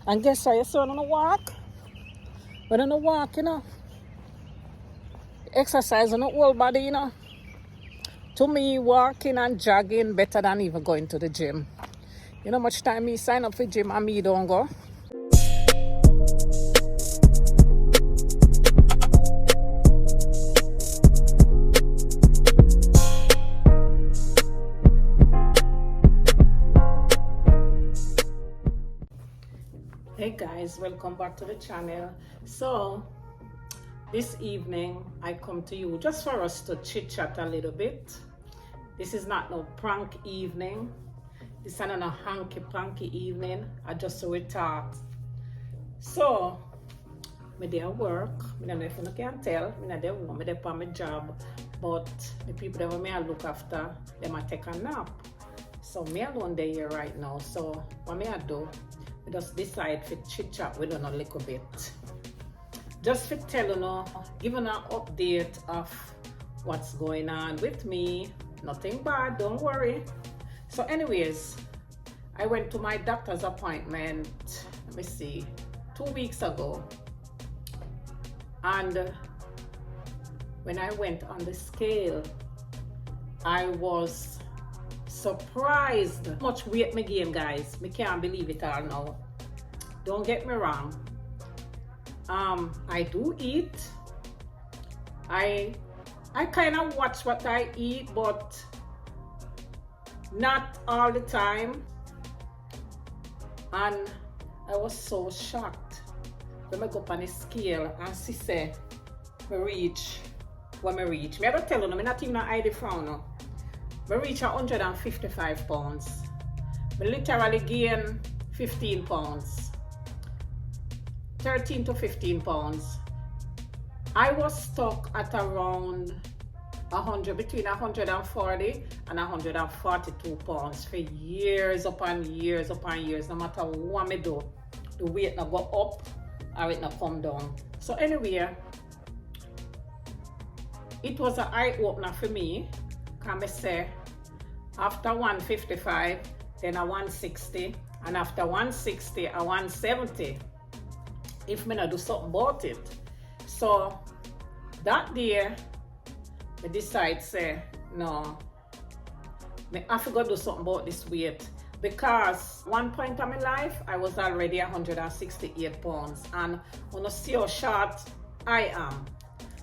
And guess what? You say, when I walk, when I walk, exercise on the whole body, To me, walking and jogging better than even going to the gym. You know much time me sign up for gym and me don't go. Hey guys, welcome back to the channel. So this evening I come to you just for us to chit chat a little bit. This is not no prank evening. This is not a hanky panky evening. I just so we talk. So me there work. I don't know if you can tell. I there work. Me there for my job. But the people that I look after, they might take a nap. So me alone there here right now. So what me I do? I just decide to chit chat with you a little bit. Just to tell you, giving an update of what's going on with me. Nothing bad, don't worry. So anyways, I went to my doctor's appointment, let me see, 2 weeks ago. And when I went on the scale, I was surprised how much weight me gain, guys. Me can't believe it all now. Don't get me wrong. I do eat. I kind of watch what I eat, but not all the time. And I was so shocked when I go up on the scale and she said, me reach. I don't tell you, I'm not even hide it from you. I reach 155 pounds. I literally gain 15 pounds. 13 to 15 pounds. I was stuck at around 100, between 140 and 142 pounds for years upon years upon years. No matter what I do, the weight not go up or it not come down. So anyway, it was an eye-opener for me. Can I say, after 155, then a 160, and after 160, a 170. If me not do something about it. So that day, I decide say, no, I have to go do something about this weight. Because one point in my life, I was already 168 pounds. And when you see how short I am.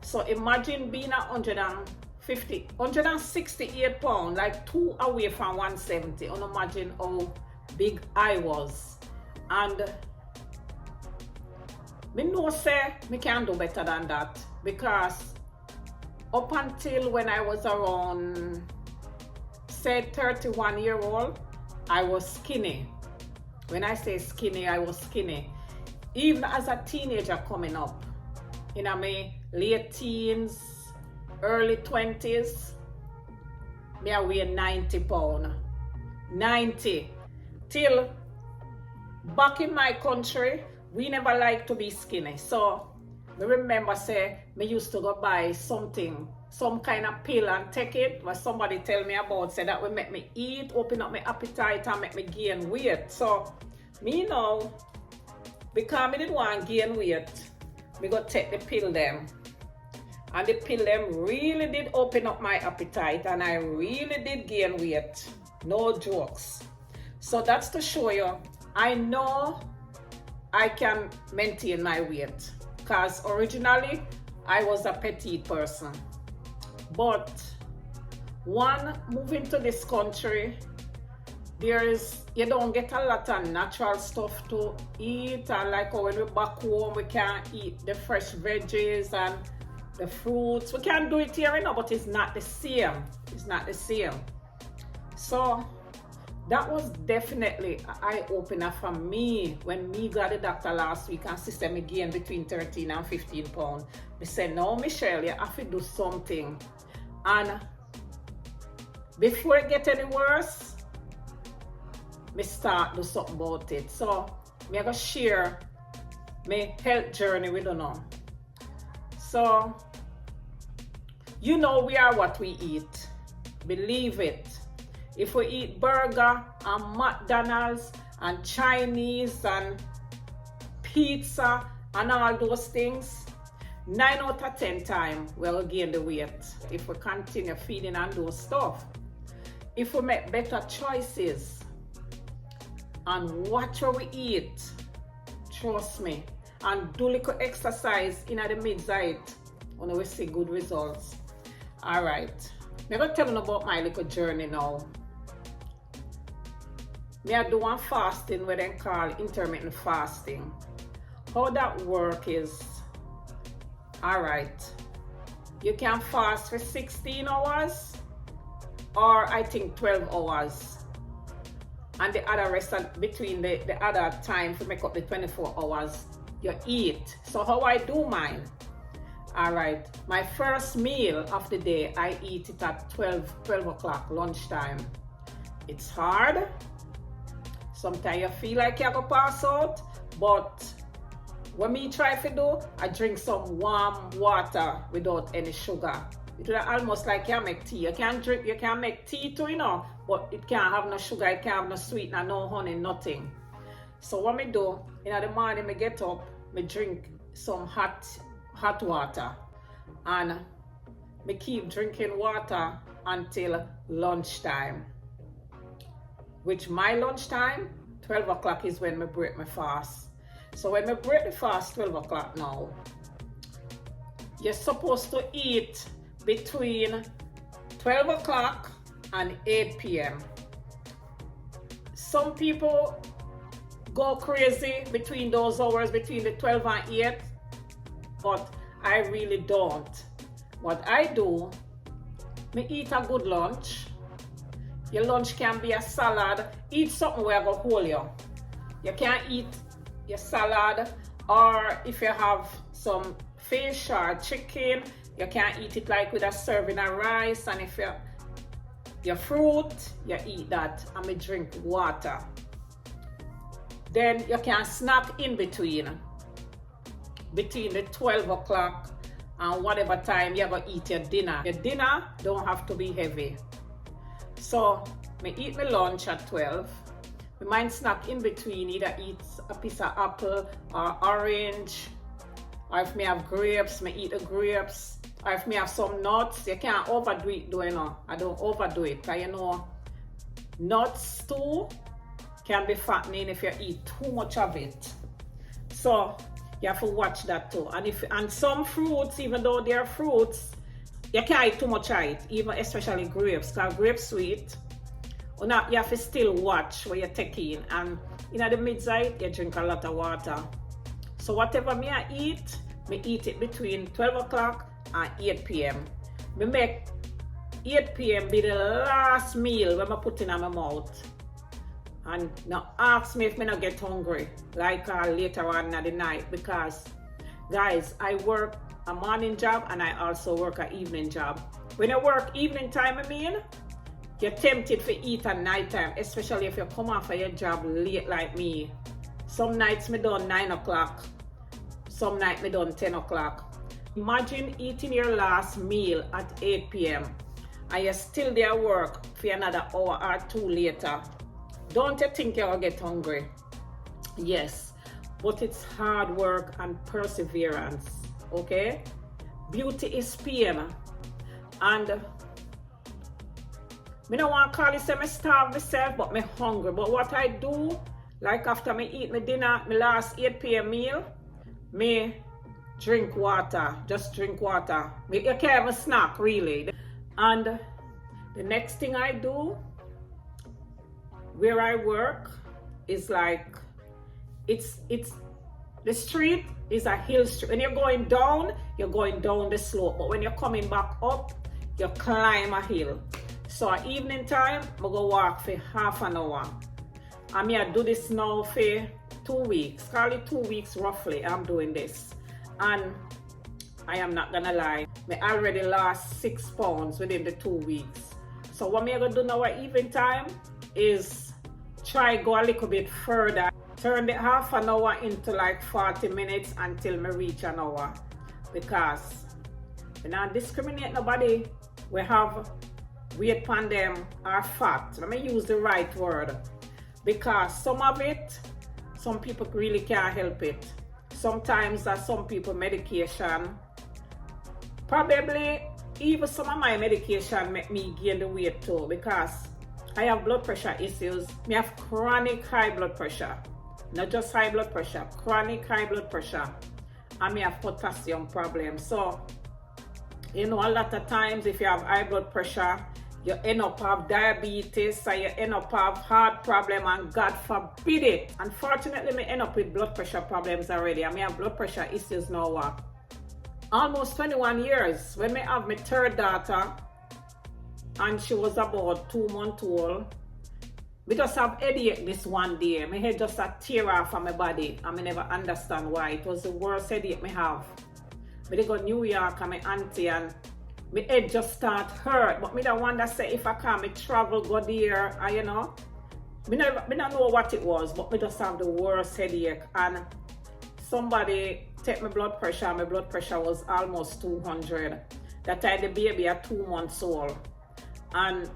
So imagine being 168 pounds, like 2 away from 170. And imagine how big I was. And me know say me can do better than that, because up until when I was around, say 31-year-old, I was skinny. When I say skinny, I was skinny. Even as a teenager coming up, in my late teens, early 20s, me I weigh 90 pounds. 90. Till back in my country, we never like to be skinny. So I remember say me used to go buy something, some kind of pill and take it, what somebody tell me about, say that will make me eat, open up my appetite and make me gain weight. So me now, because I didn't want to gain weight, me go take the pill them. And the pill them really did open up my appetite and I really did gain weight. No jokes. So that's to show you, I know I can maintain my weight, because originally I was a petite person. But moving to this country, you don't get a lot of natural stuff to eat, and like when we're back home we can't eat the fresh veggies and the fruits. We can do it here, but it's not the same. It's not the same. So that was definitely an eye-opener for me when me got the doctor last week and she said me gain between 13 and 15 pounds. I said, no, Michelle, you have to do something. And before it get any worse, me start do something about it. So me I go share my health journey with you now. So you know we are what we eat. Believe it. If we eat burger and McDonald's and Chinese and pizza and all those things, 9 out of 10 times we'll gain the weight if we continue feeding on those stuff. If we make better choices and watch what we eat, trust me, and do little exercise in the midnight, when we see good results. All right, I'm going to tell you about my little journey now. I do one fasting what they call intermittent fasting. How that work is, all right, you can fast for 16 hours or I think 12 hours. And the other rest between the other time to make up the 24 hours, you eat. So how I do mine? All right, my first meal of the day, I eat it at 12 o'clock lunchtime. It's hard. Sometimes you feel like you're gonna pass out, but what me try to do, I drink some warm water without any sugar. It's almost like you make tea. You can make tea too, you know, but it can't have no sugar, it can't have no sweetener, no honey, nothing. So what me do, in the morning, I get up, I drink some hot water, and I keep drinking water until lunchtime. Which my lunchtime, 12 o'clock is when I break my fast. So when I break the fast 12 o'clock now, you're supposed to eat between 12 o'clock and 8 p.m. Some people go crazy between those hours, between the 12 and 8, but I really don't. What I do, I eat a good lunch. Your lunch can be a salad. Eat something where go hold you. You can't eat your salad, or if you have some fish or chicken, you can't eat it like with a serving of rice. And if your fruit, you eat that. And me drink water. Then you can snack in between the 12 o'clock and whatever time you ever eat your dinner. Your dinner don't have to be heavy. So, I eat my lunch at 12. I might snack in between, either eat a piece of apple or orange. Or if I have grapes, I eat the grapes. Or if I have some nuts, you can't overdo it though, you know. I don't overdo it, because you know, nuts too can be fattening if you eat too much of it. So, you have to watch that too. And some fruits, even though they're fruits, you can't eat too much of it, even especially grapes, because grapes sweet. You have to still watch what you're taking. And in the midnight, you drink a lot of water. So whatever I eat it between 12 o'clock and 8 p.m. I make 8 p.m. be the last meal when I put in my mouth. And now ask me if I not get hungry, like later on in the night, because guys, I work a morning job and I also work an evening job. When you work evening time, you're tempted to eat at night time, especially if you come off of your job late like me. Some nights me done 9 o'clock, some nights me done 10 o'clock. Imagine eating your last meal at 8 p.m. and you're still there at work for another hour or two later. Don't you think you'll get hungry? Yes, but it's hard work and perseverance, okay? Beauty is pain. And I don't want to call it say I starve myself, but I'm hungry. But what I do, like after I eat my dinner, my last 8 p.m. meal, me drink water, just drink water. You can't have a snack, really. And the next thing I do, where I work, is like, it's the street is a hill street. When you're going down the slope. But when you're coming back up, you climb a hill. So at evening time, I go walk for half an hour. And I do this now for 2 weeks. Call it 2 weeks roughly, I'm doing this. And I am not gonna lie, I already lost 6 pounds within the 2 weeks. So what I'm gonna do now at evening time is try go a little bit further. Turn the half an hour into like 40 minutes until I reach an hour. Because we don't discriminate nobody. We have weight on them or fat. Let me use the right word. Because some of it, some people really can't help it. sometimes some people medication, probably even some of my medication make me gain the weight too, because I have blood pressure issues. I have chronic high blood pressure, not just high blood pressure, chronic high blood pressure, and I have potassium problems. So, you know, a lot of times if you have high blood pressure, you end up have diabetes, or you end up have heart problem, and God forbid it. Unfortunately, I end up with blood pressure problems already. I have blood pressure issues now. Almost 21 years. When I have my third daughter, and she was about 2 months old, we just have headache this one day. My head just a tear off from my body, and I never understand why. It was the worst headache I have. I go to New York and my auntie, and my head just start hurt. But I don't wonder say if I can, I travel, go there, and you know. I don't know what it was, but I just have the worst headache. And somebody take my blood pressure, and my blood pressure was almost 200. That time the baby at 2 months old. And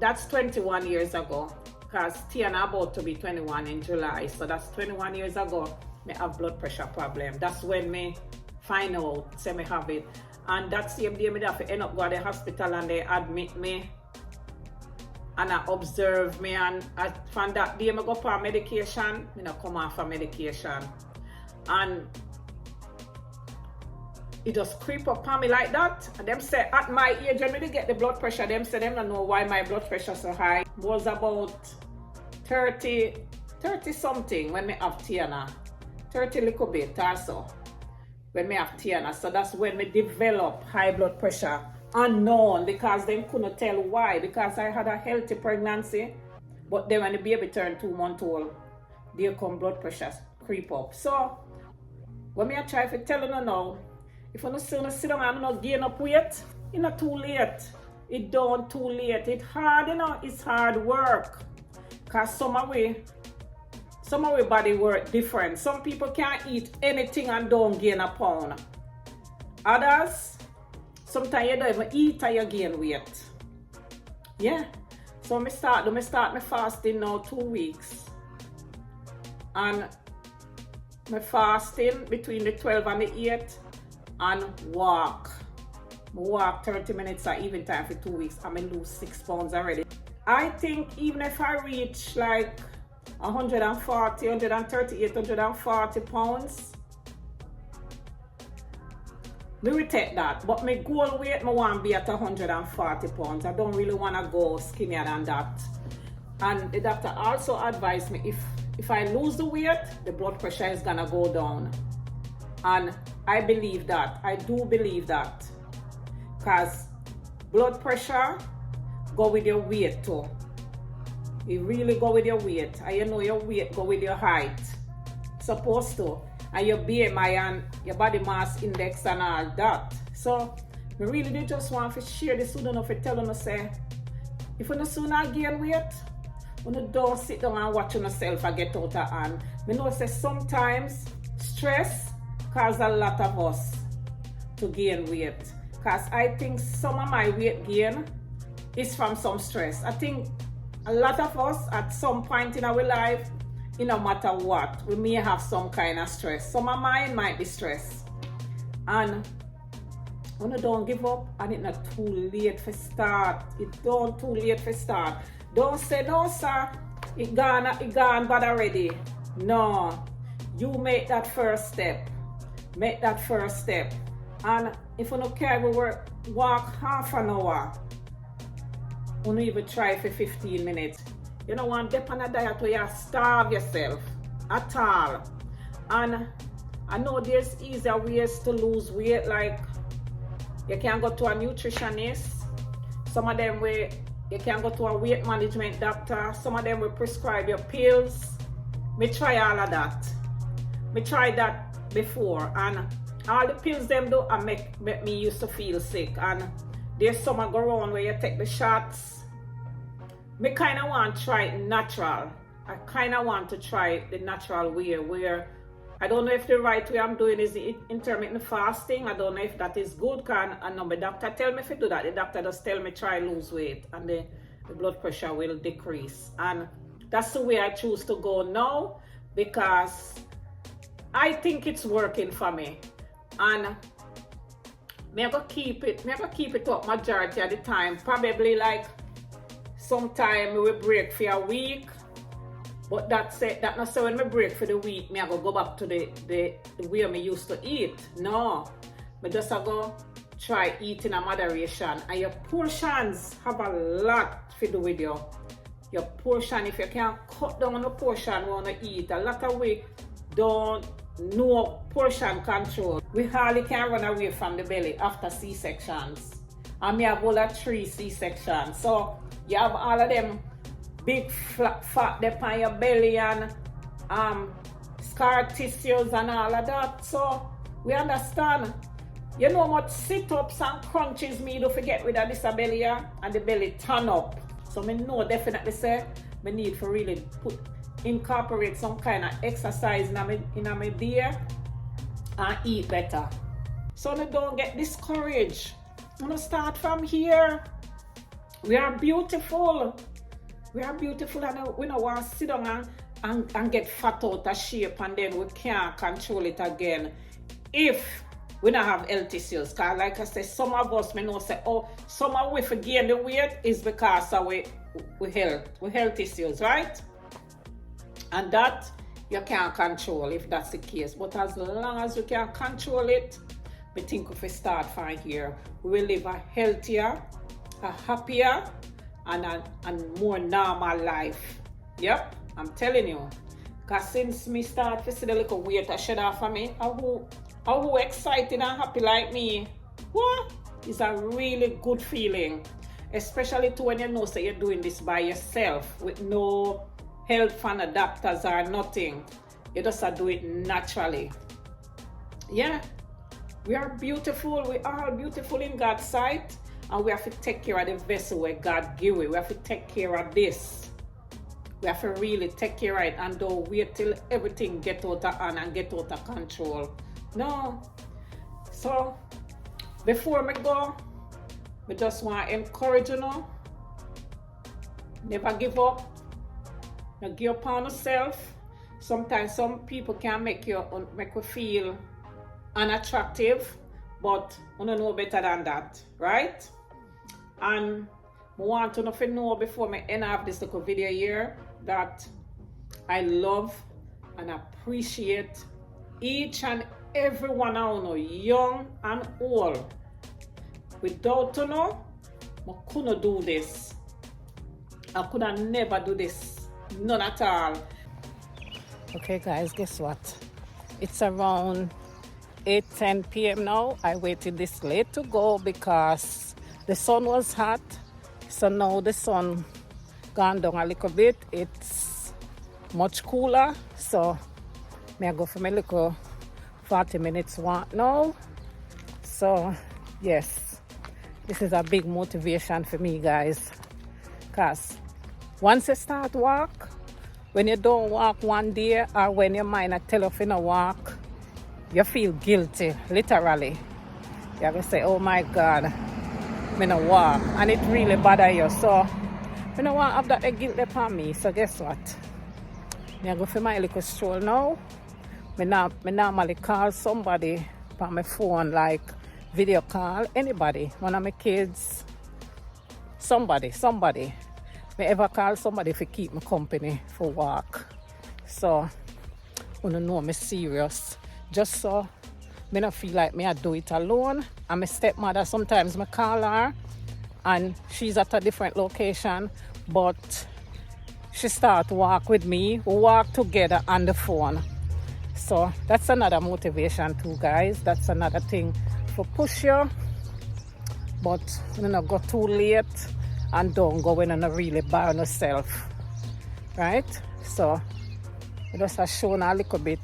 that's 21 years ago, because Tiana about to be 21 in July. So that's 21 years ago, I have blood pressure problem. That's when me find out, say me have it. And that same day, I have to end up go to the hospital, and they admit me. And I observe me, and from that day, I go for medication. I come off of medication. And it just creep up on me like that. And them say at my age when they get the blood pressure, them say them don't know why my blood pressure so high. It was about 30 something when me have Tiana. 30 little bit or so when me have Tiana. So that's when me develop high blood pressure. Unknown, because them couldn't tell why. Because I had a healthy pregnancy. But then when the baby turned 2 months old, there come blood pressure creep up. So when me I try to tell you now, if you don't sit down and not gain up weight, it's not too late. It don't too late. It's hard, you know, it's hard work. Because some of our body work different. Some people can't eat anything and don't gain a pound. Others, sometimes you don't even eat and you gain weight. Yeah. So I start my fasting now 2 weeks. And my fasting between the 12 and the 8 and walk. Walk 30 minutes or even time for 2 weeks. I may lose 6 pounds already. I think even if I reach like 140, 138, 140 pounds, me will take that. But my goal weight, I want to be at 140 pounds. I don't really want to go skinnier than that. And the doctor also advised me if I lose the weight, the blood pressure is gonna go down. And I believe that. I do believe that. Because blood pressure go with your weight too. It really go with your weight. And you know your weight go with your height. Supposed to. And your BMI and your body mass index and all that. So we really do just want to share this with you, to tell you, say, if you no sooner gain weight, you don't sit down and watch yourself and get out of hand. I know say sometimes stress causes a lot of us to gain weight. Because I think some of my weight gain is from some stress. I think a lot of us at some point in our life, no matter what, we may have some kind of stress. Some of mine might be stress. And when you don't give up, and it's not too late for start. It's don't too late for start. Don't say, no sir, it gone bad already. No, you make that first step. Make that first step. And if you don't care, we walk half an hour. You don't even try for 15 minutes. You don't want to depend on a diet where you starve yourself at all. And I know there's easier ways to lose weight, like you can go to a nutritionist. Some of them you can go to a weight management doctor. Some of them will prescribe your pills. Me try all of that. Me try that before, and all the pills them do and make me used to feel sick. And there's some I go around where you take the shots. Me kind of want to try it natural. I kind of want to try the natural way, where I don't know if the right way I'm doing is the intermittent fasting. I don't know if that is good. I know my doctor tell me if I do that. The doctor just tell me try lose weight and the blood pressure will decrease. And that's the way I choose to go now, because I think it's working for me. And me I go keep it up majority of the time. Probably like sometime we will break for a week. But that's it. That not so when me break for the week, me I go back to the way me used to eat. No. Me just I go try eating in moderation. And your portions have a lot to do with you. Your portion, if you can cut down on the portion you want to eat, a lot of we don't know portion control. We hardly can run away from the belly after C-sections. And me have all 3 C-sections. So you have all of them big fat there on your belly and scar tissues and all of that. So we understand. You know much sit-ups and crunches me do forget with this belly and the belly turn up. So me know definitely say me need to really incorporate some kind of exercise in my day and eat better. So me don't get discouraged. I'm gonna start from here. We are beautiful. We are beautiful and we don't want to sit down and get fat out of shape and then we can't control it again if we don't have health issues. Because like I said, some of us may know say, oh, some of we gain the weight is because of we health issues, right? And that you can't control if that's the case. But as long as we can control it, I think if we start from here, we will live a healthier, a happier, and more normal life. Yep, I'm telling you. Because since me start to see the little weight I shed off of me, how excited and happy like me, what? It's a really good feeling. Especially to when you know say you're doing this by yourself with no help from the doctors or nothing. You just do it naturally. Yeah, we are beautiful. We are beautiful in God's sight. And we have to take care of the vessel where God give it. We have to take care of this. We have to really take care of it and don't wait till everything get out of hand and get out of control. No. So, before me go, I just want to encourage you now. Never give up. Don't give up on yourself. Sometimes some people can make you feel unattractive, but you don't know better than that, right? And I want to know before I end up this little video here that I love and appreciate each and every one of you, young and old. Without you know, I couldn't do this. I could have never do this. None at all. Okay guys, guess what? It's around 8:10 p.m. now. I waited this late to go because the sun was hot. So now the sun gone down a little bit. It's much cooler. So I go for my little 40 minutes walk now. So yes, this is a big motivation for me guys. Because once you start walk, when you don't walk one day or when your mind tell you to walk, you feel guilty, literally. You're going to say, oh my God, I don't walk. And it really bothers you. So, I don't want to have that guilt upon me. So, guess what? I go for my little stroll now. I normally call somebody on my phone, like video call, anybody, one of my kids, somebody. I ever call somebody to keep me company for walk. So, I don't know I'm serious. Just so I don't feel like I do it alone. And my stepmother, sometimes I call her and she's at a different location, but she start walk with me. We walk together on the phone. So that's another motivation too, guys. That's another thing for push you. But you not go too late and don't go when you really by yourself. Right? So I just have shown a little bit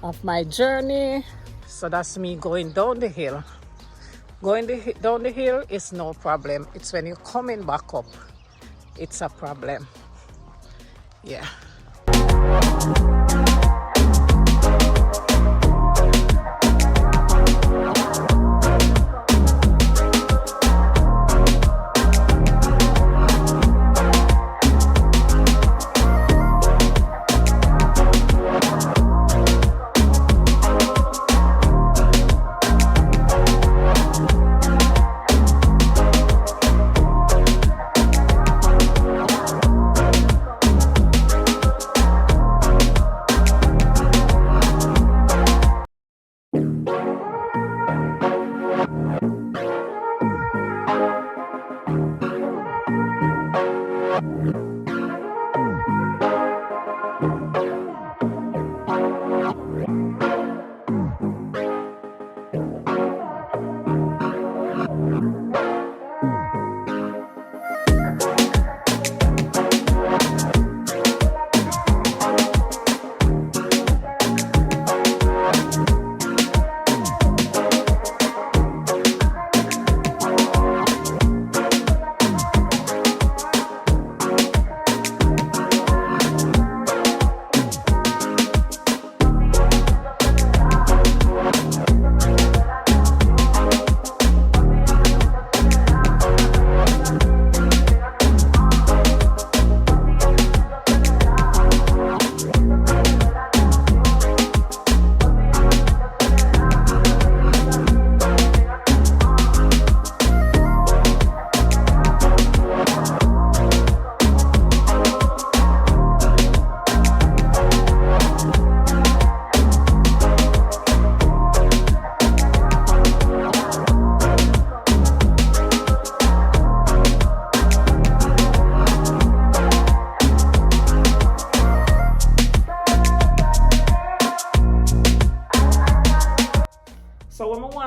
of my journey. So that's me going down the hill. Down the hill is no problem. It's when you're coming back up, it's a problem. Yeah.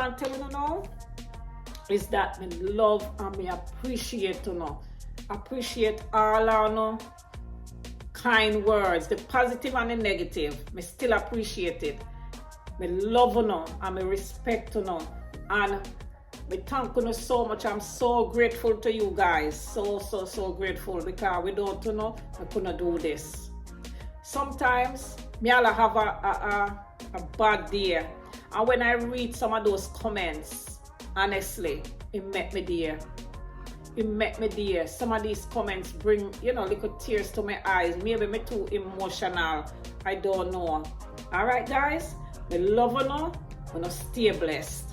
want to tell you now is that me love and me appreciate you know. Appreciate all our no kind words, the positive and the negative. Me still appreciate it. Me love you know and me respect you know. And me thank you so much. I'm so grateful to you guys. So grateful because without you know, I couldn't do this. Sometimes me all have a bad day. And when I read some of those comments, honestly, it make me dear. It make me dear. Some of these comments bring, you know, little tears to my eyes. Maybe me too emotional. I don't know. Alright guys, me love you now. Stay blessed.